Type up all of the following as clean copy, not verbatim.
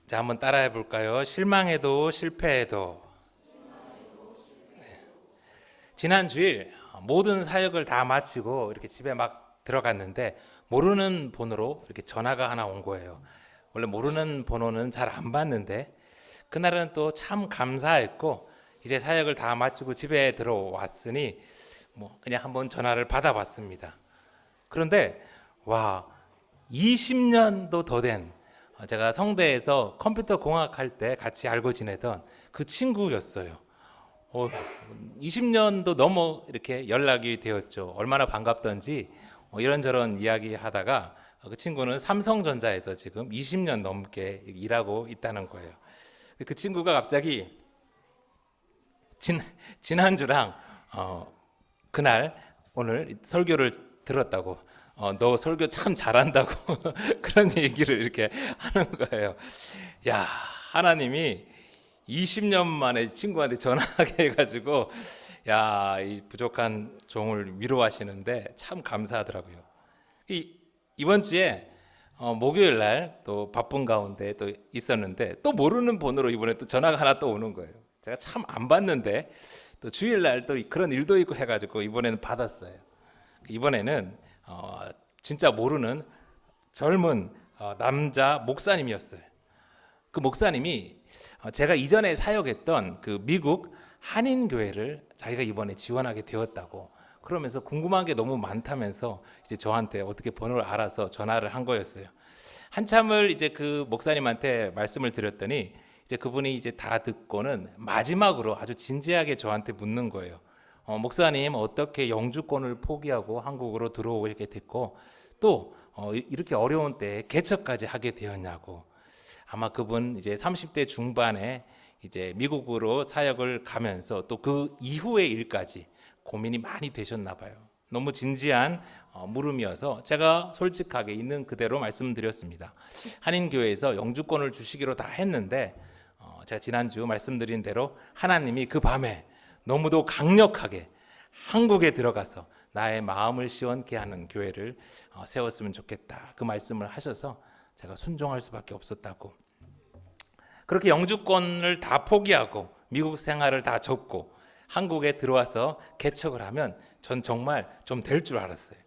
자, 한번 따라해 볼까요? 실망해도 실패해도. 지난 주일 모든 사역을 다 마치고 이렇게 집에 막 들어갔는데 모르는 번호로 이렇게 전화가 하나 온 거예요. 원래 모르는 번호는 잘 안 받는데 그날은 또 참 감사했고 이제 사역을 다 마치고 집에 들어왔으니 뭐 그냥 한번 전화를 받아봤습니다. 그런데 와, 20년도 더 된 제가 성대에서 컴퓨터 공학 할 때 같이 알고 지내던 그 친구였어요. 어, 20년도 넘어 이렇게 연락이 되었죠. 얼마나 반갑던지 이런저런 이야기 하다가 그 친구는 삼성전자에서 지금 20년 넘게 일하고 있다는 거예요. 그 친구가 갑자기 지난주랑 그날 오늘 설교를 들었다고 너 설교 참 잘한다고 그런 얘기를 이렇게 하는 거예요. 야, 하나님이 20년 만에 친구한테 전화하게 해가지고 야, 이 부족한 종을 위로하시는데 참 감사하더라고요. 이번 주에 목요일 날 또 바쁜 가운데 또 있었는데 또 모르는 번호로 이번에 또 전화가 하나 또 오는 거예요. 제가 참 안 받는데 또 주일 날 또 그런 일도 있고 해가지고 이번에는 받았어요. 이번에는 진짜 모르는 젊은 남자 목사님이었어요. 그 목사님이 제가 이전에 사역했던 그 미국 한인교회를 자기가 이번에 지원하게 되었다고 그러면서 궁금한 게 너무 많다면서 이제 저한테 어떻게 번호를 알아서 전화를 한 거였어요. 한참을 이제 그 목사님한테 말씀을 드렸더니 이제 그분이 이제 다 듣고는 마지막으로 아주 진지하게 저한테 묻는 거예요. 목사님 어떻게 영주권을 포기하고 한국으로 들어오게 됐고 또 이렇게 어려운 때에 개척까지 하게 되었냐고. 아마 그분 이제 30대 중반에 이제 미국으로 사역을 가면서 또 그 이후의 일까지 고민이 많이 되셨나 봐요. 너무 진지한 물음이어서 제가 솔직하게 있는 그대로 말씀드렸습니다. 한인교회에서 영주권을 주시기로 다 했는데 제가 지난주 말씀드린 대로 하나님이 그 밤에 너무도 강력하게 한국에 들어가서 나의 마음을 시원케 하는 교회를 세웠으면 좋겠다. 그 말씀을 하셔서 제가 순종할 수밖에 없었다고. 그렇게 영주권을 다 포기하고 미국 생활을 다 접고 한국에 들어와서 개척을 하면 전 정말 좀 될 줄 알았어요.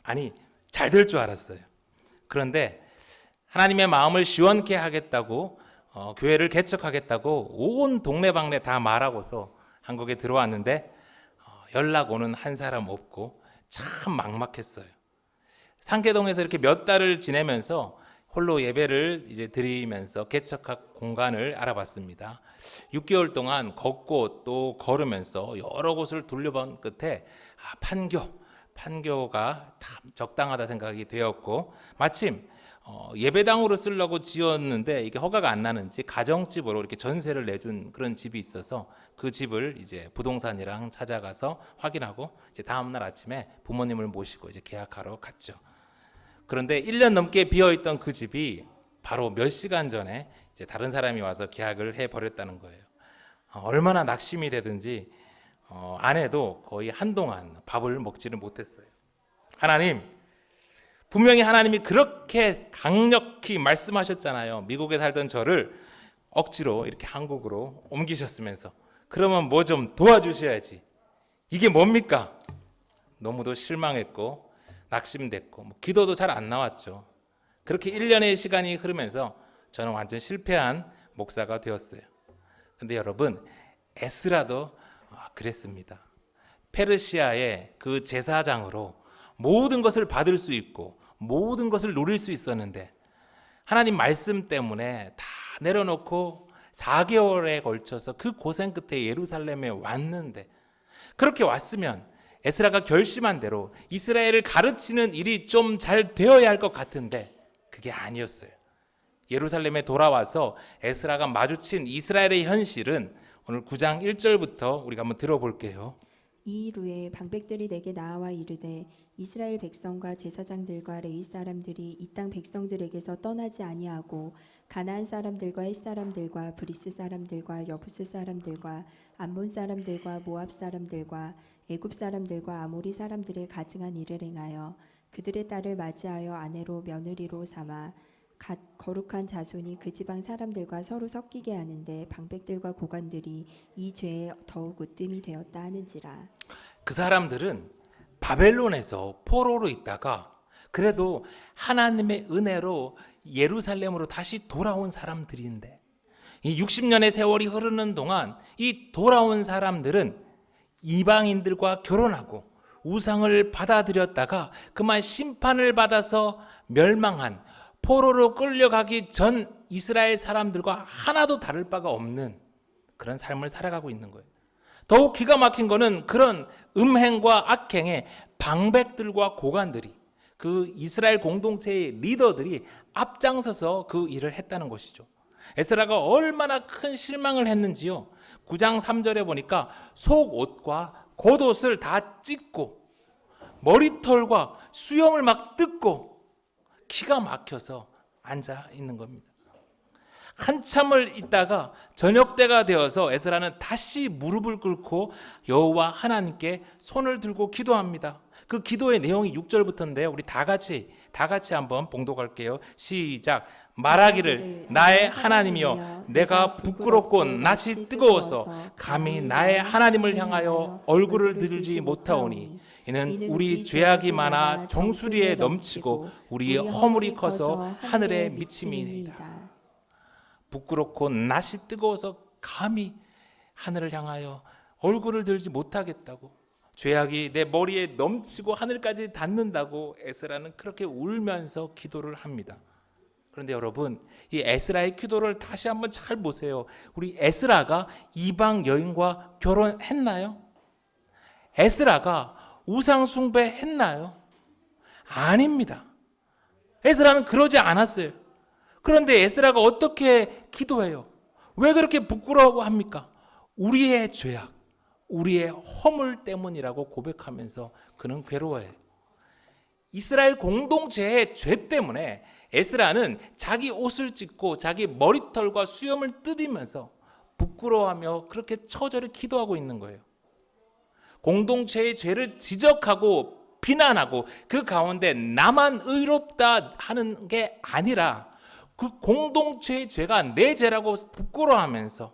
아니, 잘 될 줄 알았어요. 그런데 하나님의 마음을 시원케 하겠다고 교회를 개척하겠다고 온 동네방네 다 말하고서 한국에 들어왔는데 연락 오는 한 사람 없고 참 막막했어요. 상계동에서 이렇게 몇 달을 지내면서 홀로 예배를 이제 드리면서 개척할 공간을 알아봤습니다. 6개월 동안 걷고 또 걸으면서 여러 곳을 돌려본 끝에 판교가 참 적당하다 생각이 되었고 마침 예배당으로 쓰려고 지었는데 이게 허가가 안 나는지 가정집으로 이렇게 전세를 내준 그런 집이 있어서 그 집을 이제 부동산이랑 찾아가서 확인하고 이제 다음 날 아침에 부모님을 모시고 이제 계약하러 갔죠. 그런데 1년 넘게 비어있던 그 집이 바로 몇 시간 전에 이제 다른 사람이 와서 계약을 해버렸다는 거예요. 얼마나 낙심이 되든지 아내도 거의 한동안 밥을 먹지를 못했어요. 하나님, 분명히 하나님이 그렇게 강력히 말씀하셨잖아요. 미국에 살던 저를 억지로 이렇게 한국으로 옮기셨으면서 그러면 뭐 좀 도와주셔야지. 이게 뭡니까? 너무도 실망했고 낙심됐고 기도도 잘 안 나왔죠. 그렇게 1년의 시간이 흐르면서 저는 완전 실패한 목사가 되었어요. 근데 여러분, 에스라도 그랬습니다. 페르시아의 그 제사장으로 모든 것을 받을 수 있고 모든 것을 누릴 수 있었는데 하나님 말씀 때문에 다 내려놓고 4개월에 걸쳐서 그 고생 끝에 예루살렘에 왔는데 그렇게 왔으면 에스라가 결심한 대로 이스라엘을 가르치는 일이 좀 잘 되어야 할 것 같은데 그게 아니었어요. 예루살렘에 돌아와서 에스라가 마주친 이스라엘의 현실은 오늘 9장 1절부터 우리가 한번 들어볼게요. 이 일 후에 방백들이 내게 나와 이르되 이스라엘 백성과 제사장들과 레위 사람들이 이 땅 백성들에게서 떠나지 아니하고 가나안 사람들과 헷 사람들과 브리스 사람들과 여부스 사람들과 암몬 사람들과 모압 사람들과 애굽 사람들과 아모리 사람들의 가증한 일을 행하여 그들의 딸을 맞이하여 아내로 며느리로 삼아 거룩한 자손이 그 지방 사람들과 서로 섞이게 하는데 방백들과 고관들이 이 죄에 더욱 으뜸이 되었다 하는지라. 그 사람들은 바벨론에서 포로로 있다가 그래도 하나님의 은혜로 예루살렘으로 다시 돌아온 사람들인데 이 60년의 세월이 흐르는 동안 이 돌아온 사람들은 이방인들과 결혼하고 우상을 받아들였다가 그만 심판을 받아서 멸망한 포로로 끌려가기 전 이스라엘 사람들과 하나도 다를 바가 없는 그런 삶을 살아가고 있는 거예요. 더욱 기가 막힌 거는 그런 음행과 악행에 방백들과 고관들이 그 이스라엘 공동체의 리더들이 앞장서서 그 일을 했다는 것이죠. 에스라가 얼마나 큰 실망을 했는지요. 9장 3절에 보니까 속옷과 겉옷을 다 찢고 머리털과 수염을 막 뜯고 기가 막혀서 앉아 있는 겁니다. 한참을 있다가 저녁 때가 되어서 에스라는 다시 무릎을 꿇고 여호와 하나님께 손을 들고 기도합니다. 그 기도의 내용이 6절부터인데요. 우리 다 같이 한번 봉독할게요. 시작. 말하기를 나의 하나님이여 내가 부끄럽고 낯이 뜨거워서 감히 나의 하나님을 향하여 얼굴을 들지 못하오니 이는 우리 죄악이 많아 정수리에 넘치고 우리 허물이 커서 하늘에 미침이니이다. 부끄럽고 낯이 뜨거워서 감히 하늘을 향하여 얼굴을 들지 못하겠다고, 죄악이 내 머리에 넘치고 하늘까지 닿는다고 에스라는 그렇게 울면서 기도를 합니다. 그런데 여러분, 이 에스라의 기도를 다시 한번 잘 보세요. 우리 에스라가 이방 여인과 결혼했나요? 에스라가 우상 숭배했나요? 아닙니다. 에스라는 그러지 않았어요. 그런데 에스라가 어떻게 기도해요? 왜 그렇게 부끄러워합니까? 우리의 죄악, 우리의 허물 때문이라고 고백하면서 그는 괴로워해요. 이스라엘 공동체의 죄 때문에 에스라는 자기 옷을 찢고 자기 머리털과 수염을 뜯으면서 부끄러워하며 그렇게 처절히 기도하고 있는 거예요. 공동체의 죄를 지적하고 비난하고 그 가운데 나만 의롭다 하는 게 아니라 그 공동체의 죄가 내 죄라고 부끄러워하면서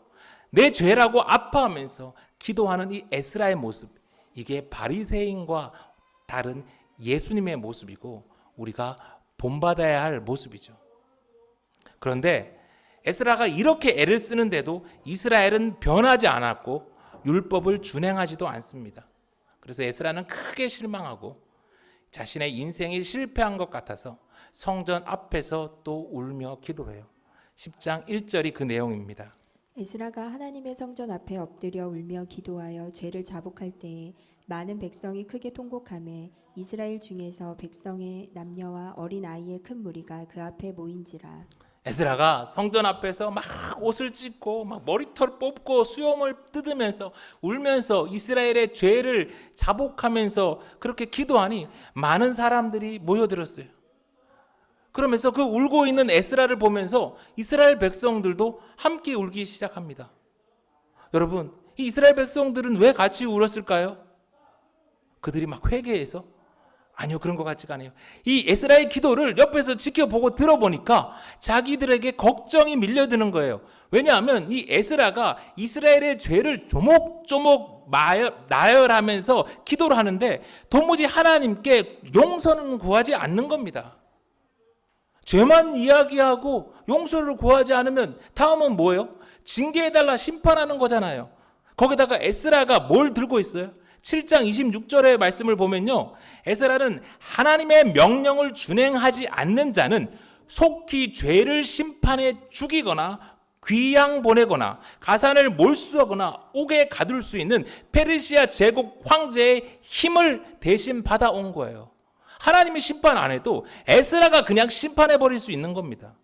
내 죄라고 아파하면서 기도하는 이 에스라의 모습, 이게 바리새인과 다른 예수님의 모습이고 우리가 본받아야 할 모습이죠. 그런데 에스라가 이렇게 애를 쓰는데도 이스라엘은 변하지 않았고 율법을 준행하지도 않습니다. 그래서 에스라는 크게 실망하고 자신의 인생이 실패한 것 같아서 성전 앞에서 또 울며 기도해요. 10장 1절이 그 내용입니다. 에스라가 하나님의 성전 앞에 엎드려 울며 기도하여 죄를 자복할 때에 많은 백성이 크게 통곡하며 이스라엘 중에서 백성의 남녀와 어린 아이의 큰 무리가 그 앞에 모인지라. 에스라가 성전 앞에서 막 옷을 찢고 막 머리털 뽑고 수염을 뜯으면서 울면서 이스라엘의 죄를 자복하면서 그렇게 기도하니 많은 사람들이 모여들었어요. 그러면서 그 울고 있는 에스라를 보면서 이스라엘 백성들도 함께 울기 시작합니다. 여러분, 이 이스라엘 백성들은 왜 같이 울었을까요? 그들이 막 회개해서? 아니요, 그런 것 같지가 않아요. 이 에스라의 기도를 옆에서 지켜보고 들어보니까 자기들에게 걱정이 밀려드는 거예요. 왜냐하면 이 에스라가 이스라엘의 죄를 조목조목 나열하면서 기도를 하는데 도무지 하나님께 용서는 구하지 않는 겁니다. 죄만 이야기하고 용서를 구하지 않으면 다음은 뭐예요? 징계해달라, 심판하는 거잖아요. 거기다가 에스라가 뭘 들고 있어요? 7장 26절의 말씀을 보면요, 에스라는 하나님의 명령을 준행하지 않는 자는 속히 죄를 심판해 죽이거나 귀양 보내거나 가산을 몰수하거나 옥에 가둘 수 있는 페르시아 제국 황제의 힘을 대신 받아온 거예요. 하나님이 심판 안 해도 에스라가 그냥 심판해 버릴 수 있는 겁니다.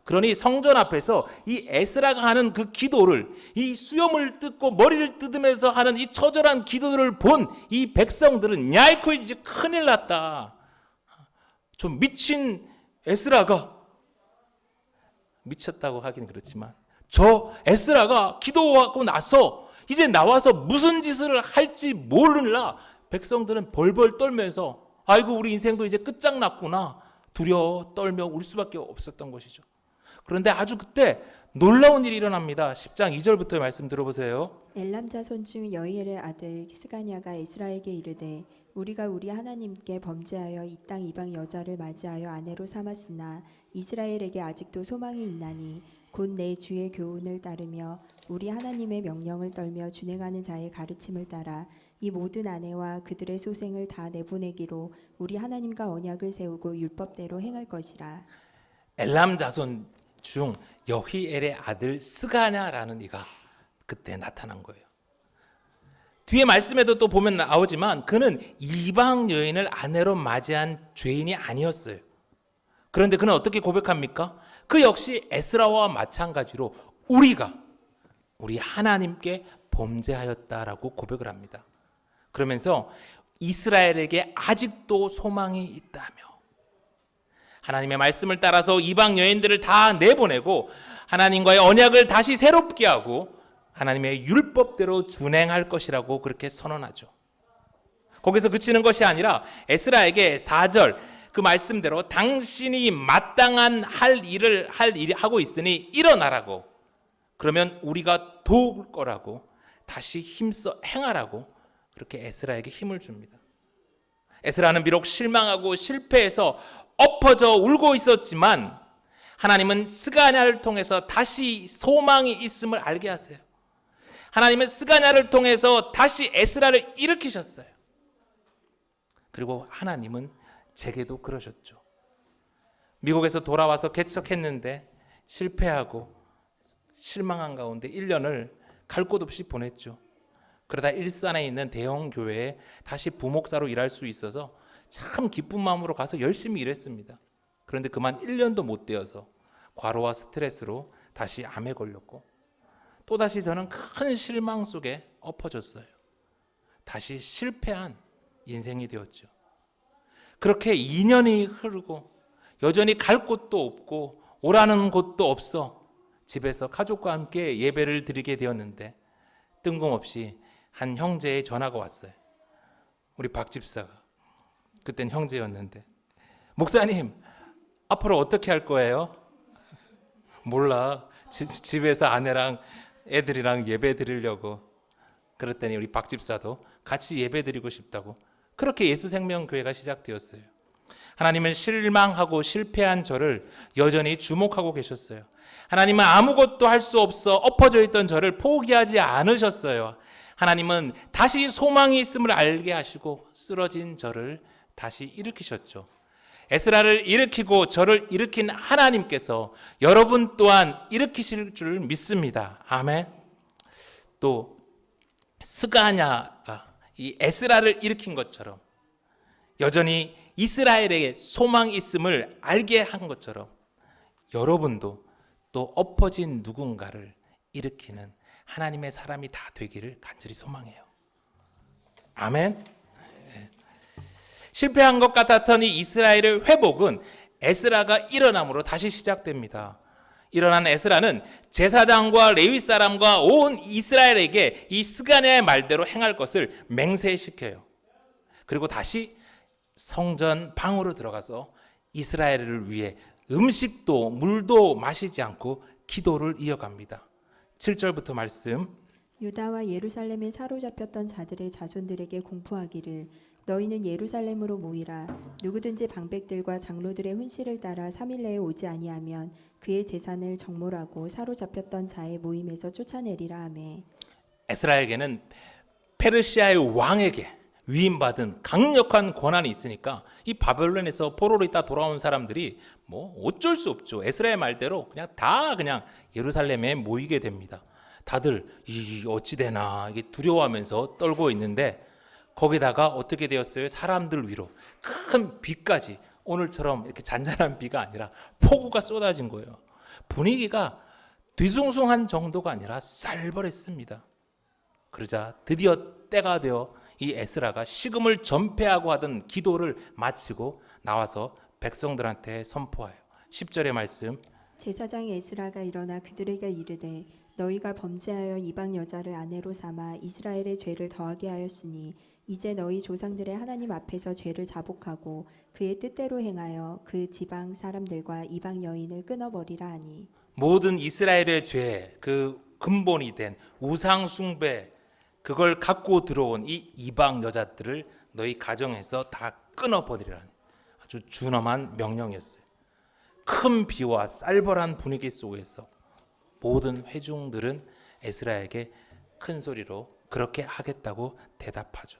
그러니 성전 앞에서 이 에스라가 하는 그 기도를, 이 수염을 뜯고 머리를 뜯으면서 하는 이 처절한 기도를 본 이 백성들은 야이코, 이제 큰일 났다. 좀 미친 에스라가, 미쳤다고 하긴 그렇지만 저 에스라가 기도하고 나서 이제 나와서 무슨 짓을 할지 모르라 백성들은 벌벌 떨면서 아이고 우리 인생도 이제 끝장났구나, 두려워 떨며 울 수밖에 없었던 것이죠. 그런데 아주 그때 놀라운 일이 일어납니다. 10장 2절부터 말씀 들어보세요. 엘람 자손 중 여이엘의 아들 스가냐가 에스라에게 이르되 우리가 우리 하나님께 범죄하여 이 땅 이방 여자를 맞이하여 아내로 삼았으나 이스라엘에게 아직도 소망이 있나니 곧 내 주의 교훈을 따르며 우리 하나님의 명령을 떨며 준행하는 자의 가르침을 따라 이 모든 아내와 그들의 소생을 다 내보내기로 우리 하나님과 언약을 세우고 율법대로 행할 것이라. 엘람 자손 중 여히엘의 아들 스가냐라는 이가 그때 나타난 거예요. 뒤에 말씀에도 또 보면 나오지만 그는 이방 여인을 아내로 맞이한 죄인이 아니었어요. 그런데 그는 어떻게 고백합니까? 그 역시 에스라와 마찬가지로 우리 하나님께 범죄하였다라고 고백을 합니다. 그러면서 이스라엘에게 아직도 소망이 있다며 하나님의 말씀을 따라서 이방 여인들을 다 내보내고 하나님과의 언약을 다시 새롭게 하고 하나님의 율법대로 준행할 것이라고 그렇게 선언하죠. 거기서 그치는 것이 아니라 에스라에게 4절 그 말씀대로 당신이 마땅한 할 일을 하고 있으니 일어나라고, 그러면 우리가 도울 거라고, 다시 힘써 행하라고 그렇게 에스라에게 힘을 줍니다. 에스라는 비록 실망하고 실패해서 엎어져 울고 있었지만 하나님은 스가냐를 통해서 다시 소망이 있음을 알게 하세요. 하나님은 스가냐를 통해서 다시 에스라를 일으키셨어요. 그리고 하나님은 제게도 그러셨죠. 미국에서 돌아와서 개척했는데 실패하고 실망한 가운데 1년을 갈 곳 없이 보냈죠. 그러다 일산에 있는 대형 교회에 다시 부목사로 일할 수 있어서 참 기쁜 마음으로 가서 열심히 일했습니다. 그런데 그만 1년도 못 되어서 과로와 스트레스로 다시 암에 걸렸고 또다시 저는 큰 실망 속에 엎어졌어요. 다시 실패한 인생이 되었죠. 그렇게 2년이 흐르고 여전히 갈 곳도 없고 오라는 곳도 없어 집에서 가족과 함께 예배를 드리게 되었는데 뜬금없이 한 형제의 전화가 왔어요. 우리 박 집사가, 그땐 형제였는데, 목사님 앞으로 어떻게 할 거예요? 몰라, 집에서 아내랑 애들이랑 예배 드리려고. 그랬더니 우리 박 집사도 같이 예배 드리고 싶다고. 그렇게 예수생명교회가 시작되었어요. 하나님은 실망하고 실패한 저를 여전히 주목하고 계셨어요. 하나님은 아무것도 할 수 없어 엎어져 있던 저를 포기하지 않으셨어요. 하나님은 다시 소망이 있음을 알게 하시고 쓰러진 저를 다시 일으키셨죠. 에스라를 일으키고 저를 일으킨 하나님께서 여러분 또한 일으키실 줄 믿습니다. 아멘. 또 스가냐가 이 에스라를 일으킨 것처럼 여전히 이스라엘에게 소망이 있음을 알게 한 것처럼 여러분도 또 엎어진 누군가를 일으키는 하나님의 사람이 다 되기를 간절히 소망해요. 아멘. 실패한 것 같았더니 이스라엘의 회복은 에스라가 일어남으로 다시 시작됩니다. 일어난 에스라는 제사장과 레위 사람과 온 이스라엘에게 이 스가냐의 말대로 행할 것을 맹세시켜요. 그리고 다시 성전 방으로 들어가서 이스라엘을 위해 음식도 물도 마시지 않고 기도를 이어갑니다. 7절부터 말씀. 유다와 예루살렘에 사로잡혔던 자들의 자손들에게 공포하기를 너희는 예루살렘으로 모이라. 누구든지 방백들과 장로들의 훈시를 따라 3일 내에 오지 아니하면 그의 재산을 정몰하고 사로잡혔던 자의 모임에서 쫓아내리라 하매. 에스라에게는 페르시아의 왕에게 위임받은 강력한 권한이 있으니까 이 바벨론에서 포로로 있다 돌아온 사람들이 뭐 어쩔 수 없죠. 에스라의 말대로 그냥 예루살렘에 모이게 됩니다. 다들 이 어찌 되나 이게 두려워하면서 떨고 있는데 거기다가 어떻게 되었어요? 사람들 위로 큰 비까지, 오늘처럼 이렇게 잔잔한 비가 아니라 폭우가 쏟아진 거예요. 분위기가 뒤숭숭한 정도가 아니라 쌀벌했습니다. 그러자 드디어 때가 되어 이 에스라가 식음을 전폐하고 하던 기도를 마치고 나와서 백성들한테 선포해요. 10절의 말씀. 제사장 에스라가 일어나 그들에게 이르되 너희가 범죄하여 이방 여자를 아내로 삼아 이스라엘의 죄를 더하게 하였으니 이제 너희 조상들의 하나님 앞에서 죄를 자복하고 그의 뜻대로 행하여 그 지방 사람들과 이방 여인을 끊어버리라 하니 모든 이스라엘의 죄, 그 근본이 된 우상 숭배, 그걸 갖고 들어온 이 이방 여자들을 너희 가정에서 다 끊어버리라는 아주 준엄한 명령이었어요. 큰 비와 쌀벌한 분위기 속에서 모든 회중들은 에스라에게 큰 소리로 그렇게 하겠다고 대답하죠.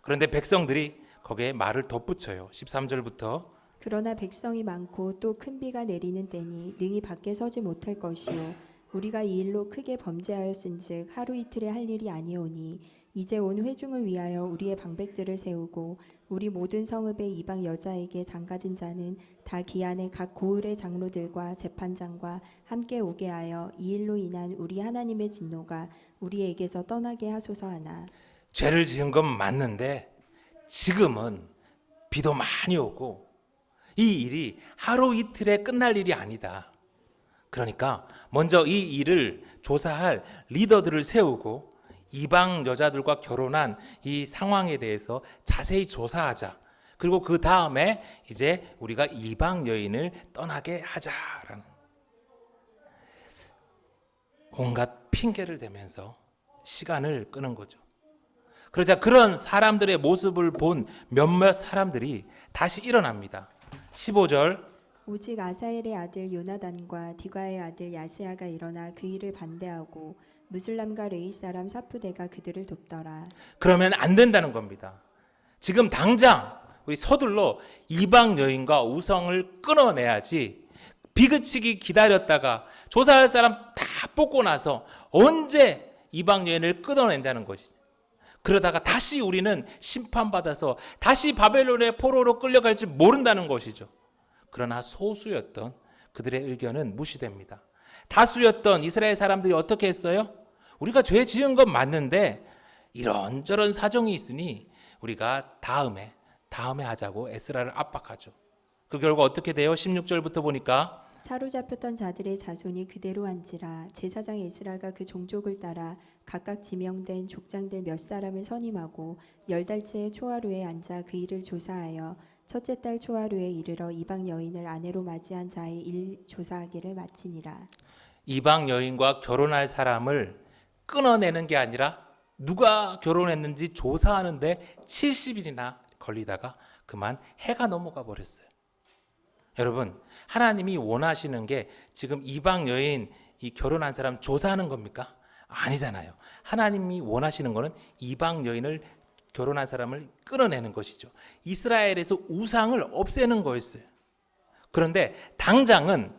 그런데 백성들이 거기에 말을 덧붙여요. 13절부터 그러나 백성이 많고 또 큰 비가 내리는 때니 능히 밖에 서지 못할 것이요 우리가 이 일로 크게 범죄하였은즉 하루 이틀에 할 일이 아니오니 이제 온 회중을 위하여 우리의 방백들을 세우고 우리 모든 성읍의 이방 여자에게 장가든 자는 다 기한에 각 고을의 장로들과 재판장과 함께 오게 하여 이 일로 인한 우리 하나님의 진노가 우리에게서 떠나게 하소서 하나. 죄를 지은 건 맞는데 지금은 비도 많이 오고 이 일이 하루 이틀에 끝날 일이 아니다. 그러니까 먼저 이 일을 조사할 리더들을 세우고 이방 여자들과 결혼한 이 상황에 대해서 자세히 조사하자. 그리고 그 다음에 이제 우리가 이방 여인을 떠나게 하자라는 온갖 핑계를 대면서 시간을 끄는 거죠. 그러자 그런 사람들의 모습을 본 몇몇 사람들이 다시 일어납니다. 15절 오직 아사엘의 아들 요나단과 디과의 아들 야스야가 일어나 그 일을 반대하고 무슬람과 레이 사람 사푸대가 그들을 돕더라. 그러면 안 된다는 겁니다. 지금 당장 우리 서둘러 이방 여인과 우상을 끊어내야지 비그치기 기다렸다가 조사할 사람 다 뽑고 나서 언제 이방 여인을 끊어낸다는 것이죠. 그러다가 다시 우리는 심판받아서 다시 바벨론의 포로로 끌려갈지 모른다는 것이죠. 그러나 소수였던 그들의 의견은 무시됩니다. 다수였던 이스라엘 사람들이 어떻게 했어요? 우리가 죄 지은 건 맞는데 이런저런 사정이 있으니 우리가 다음에 하자고 에스라를 압박하죠. 그 결과 어떻게 돼요? 16절부터 보니까 사로잡혔던 자들의 자손이 그대로 한지라 제사장 에스라가 그 종족을 따라 각각 지명된 족장들 몇 사람을 선임하고 10달째의 초하루에 앉아 그 일을 조사하여 첫째 달 초하루에 이르러 이방 여인을 아내로 맞이한 자의 일 조사하기를 마치니라. 이방 여인과 결혼할 사람을 끊어내는 게 아니라 누가 결혼했는지 조사하는데 70일이나 걸리다가 그만 해가 넘어가 버렸어요. 여러분, 하나님이 원하시는 게 지금 이방 여인 이 결혼한 사람 조사하는 겁니까? 아니잖아요. 하나님이 원하시는 거는 이방 여인을 결혼한 사람을 끊어내는 것이죠. 이스라엘에서 우상을 없애는 거였어요. 그런데 당장은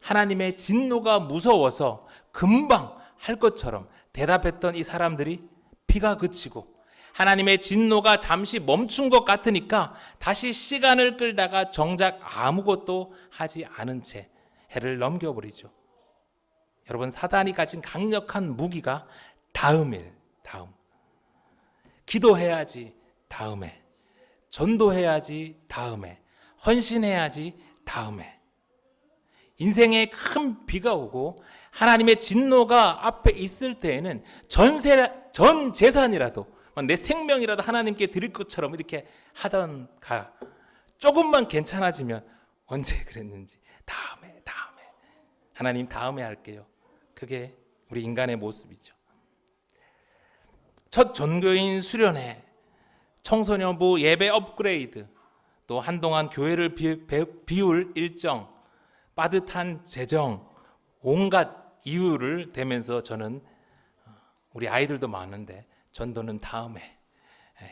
하나님의 진노가 무서워서 금방 할 것처럼 대답했던 이 사람들이 비가 그치고 하나님의 진노가 잠시 멈춘 것 같으니까 다시 시간을 끌다가 정작 아무것도 하지 않은 채 해를 넘겨버리죠. 여러분, 사단이 가진 강력한 무기가 다음일, 다음. 기도해야지, 다음에. 전도해야지, 다음에. 헌신해야지, 다음에. 인생에 큰 비가 오고 하나님의 진노가 앞에 있을 때에는 전 재산이라도 내 생명이라도 하나님께 드릴 것처럼 이렇게 하던가 조금만 괜찮아지면 언제 그랬는지 다음에 하나님 다음에 할게요. 그게 우리 인간의 모습이죠. 첫 전교인 수련회, 청소년부 예배 업그레이드, 또 한동안 교회를 비울 일정, 빠듯한 재정, 온갖 이유를 대면서 저는 우리 아이들도 많은데 전도는 다음에,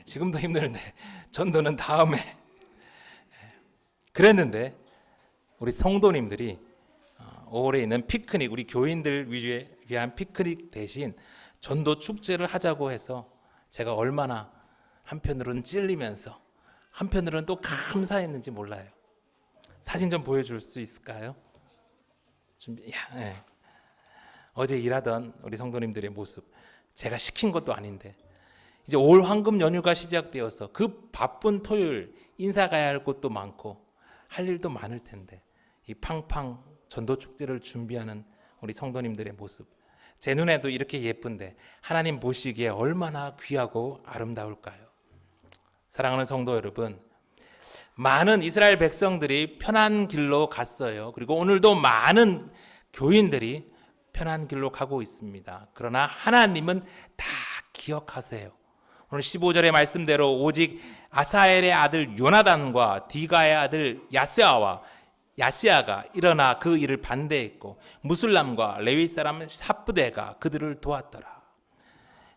지금도 힘든데 전도는 다음에 그랬는데 우리 성도님들이 5월에 있는 피크닉, 우리 교인들 위한 피크닉 대신 전도 축제를 하자고 해서 제가 얼마나 한편으로는 찔리면서 한편으로는 또 감사했는지 몰라요. 사진 좀 보여줄 수 있을까요? 어제 일하던 우리 성도님들의 모습, 제가 시킨 것도 아닌데 이제 올 황금 연휴가 시작되어서 그 바쁜 토요일 인사 가야 할 곳도 많고 할 일도 많을 텐데 이 팡팡 전도 축제를 준비하는 우리 성도님들의 모습, 제 눈에도 이렇게 예쁜데 하나님 보시기에 얼마나 귀하고 아름다울까요? 사랑하는 성도 여러분, 많은 이스라엘 백성들이 편한 길로 갔어요. 그리고 오늘도 많은 교인들이 편한 길로 가고 있습니다. 그러나 하나님은 다 기억하세요. 오늘 15절의 말씀대로 오직 아사엘의 아들 요나단과 디가의 아들 야시아가 일어나 그 일을 반대했고 무슬람과 레위 사람 삽브데가 그들을 도왔더라.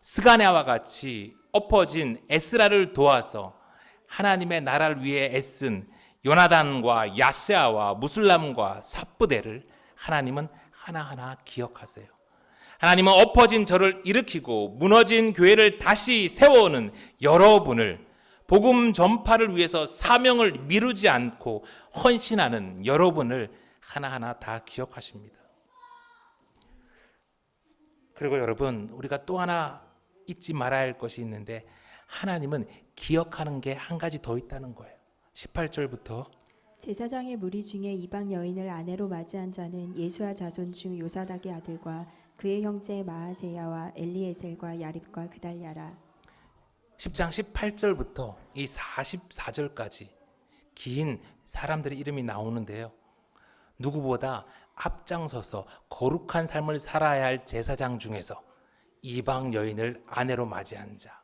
스가냐와 같이 엎어진 에스라를 도와서 하나님의 나라를 위해 애쓴 요나단과 야시아와 무슬람과 삽브데를 하나님은 하나하나 기억하세요. 하나님은 엎어진 저를 일으키고 무너진 교회를 다시 세워오는 여러분을, 복음 전파를 위해서 사명을 미루지 않고 헌신하는 여러분을 하나하나 다 기억하십니다. 그리고 여러분, 우리가 또 하나 잊지 말아야 할 것이 있는데, 하나님은 기억하는 게 한 가지 더 있다는 거예요. 18절부터 제사장의 무리 중에 이방 여인을 아내로 맞이한 자는 예수와 자손 중 요사닥의 아들과 그의 형제 마아세야와 엘리에셀과 야립과 그달랴라. 10장 18절부터 이 44절까지 긴 사람들의 이름이 나오는데요. 누구보다 앞장서서 거룩한 삶을 살아야 할 제사장 중에서 이방 여인을 아내로 맞이한 자,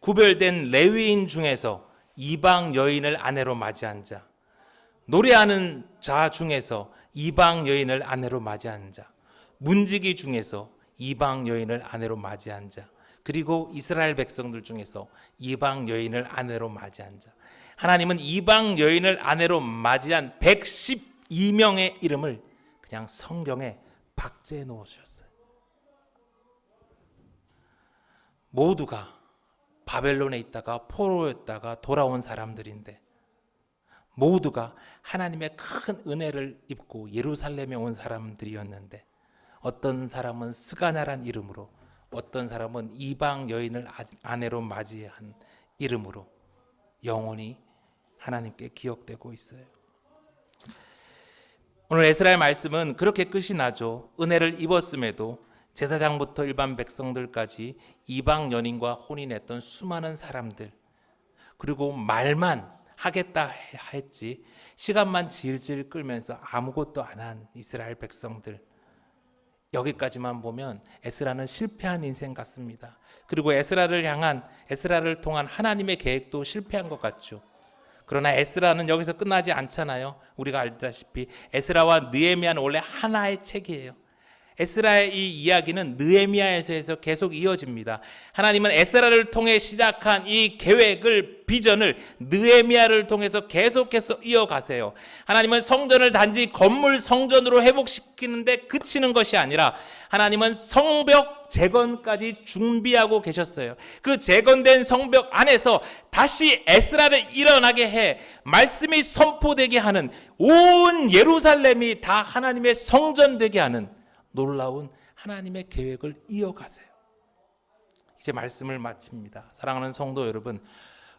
구별된 레위인 중에서 이방 여인을 아내로 맞이한 자, 노래하는 자 중에서 이방 여인을 아내로 맞이한 자, 문지기 중에서 이방 여인을 아내로 맞이한 자, 그리고 이스라엘 백성들 중에서 이방 여인을 아내로 맞이한 자. 하나님은 이방 여인을 아내로 맞이한 112명의 이름을 그냥 성경에 박제해 놓으셨어요. 모두가 바벨론에 있다가 포로였다가 돌아온 사람들인데, 모두가 하나님의 큰 은혜를 입고 예루살렘에 온 사람들이었는데, 어떤 사람은 스가냐란 이름으로, 어떤 사람은 이방 여인을 아내로 맞이한 이름으로 영원히 하나님께 기억되고 있어요. 오늘 에스라의 말씀은 그렇게 끝이 나죠. 은혜를 입었음에도 제사장부터 일반 백성들까지 이방 연인과 혼인했던 수많은 사람들, 그리고 말만 하겠다 했지 시간만 질질 끌면서 아무것도 안 한 이스라엘 백성들, 여기까지만 보면 에스라는 실패한 인생 같습니다. 그리고 에스라를 통한 하나님의 계획도 실패한 것 같죠. 그러나 에스라는 여기서 끝나지 않잖아요. 우리가 알다시피 에스라와 느헤미야는 원래 하나의 책이에요. 에스라의 이 이야기는 느헤미야에서 계속 이어집니다. 하나님은 에스라를 통해 시작한 이 계획을, 비전을 느헤미야를 통해서 계속해서 이어가세요. 하나님은 성전을 단지 건물 성전으로 회복시키는데 그치는 것이 아니라 하나님은 성벽 재건까지 준비하고 계셨어요. 그 재건된 성벽 안에서 다시 에스라를 일어나게 해 말씀이 선포되게 하는, 온 예루살렘이 다 하나님의 성전 되게 하는 놀라운 하나님의 계획을 이어가세요. 이제 말씀을 마칩니다. 사랑하는 성도 여러분,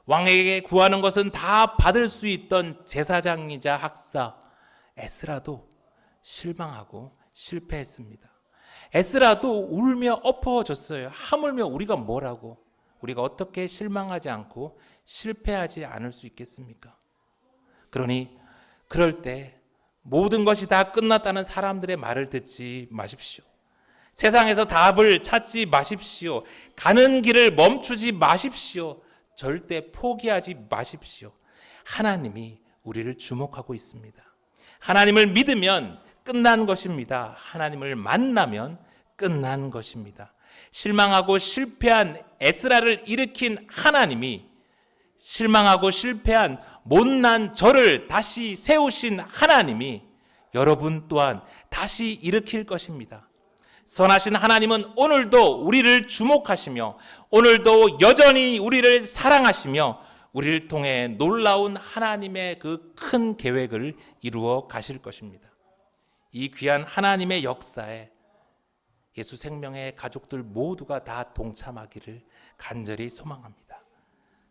왕에게 구하는 것은 다 받을 수 있던 제사장이자 학사 에스라도 실망하고 실패했습니다. 에스라도 울며 엎어졌어요. 하물며 우리가 뭐라고, 우리가 어떻게 실망하지 않고 실패하지 않을 수 있겠습니까? 그러니 그럴 때 모든 것이 다 끝났다는 사람들의 말을 듣지 마십시오. 세상에서 답을 찾지 마십시오. 가는 길을 멈추지 마십시오. 절대 포기하지 마십시오. 하나님이 우리를 주목하고 있습니다. 하나님을 믿으면 끝난 것입니다. 하나님을 만나면 끝난 것입니다. 실망하고 실패한 에스라를 일으킨 하나님이, 실망하고 실패한 못난 저를 다시 세우신 하나님이 여러분 또한 다시 일으킬 것입니다. 선하신 하나님은 오늘도 우리를 주목하시며 오늘도 여전히 우리를 사랑하시며 우리를 통해 놀라운 하나님의 그 큰 계획을 이루어 가실 것입니다. 이 귀한 하나님의 역사에 예수 생명의 가족들 모두가 다 동참하기를 간절히 소망합니다.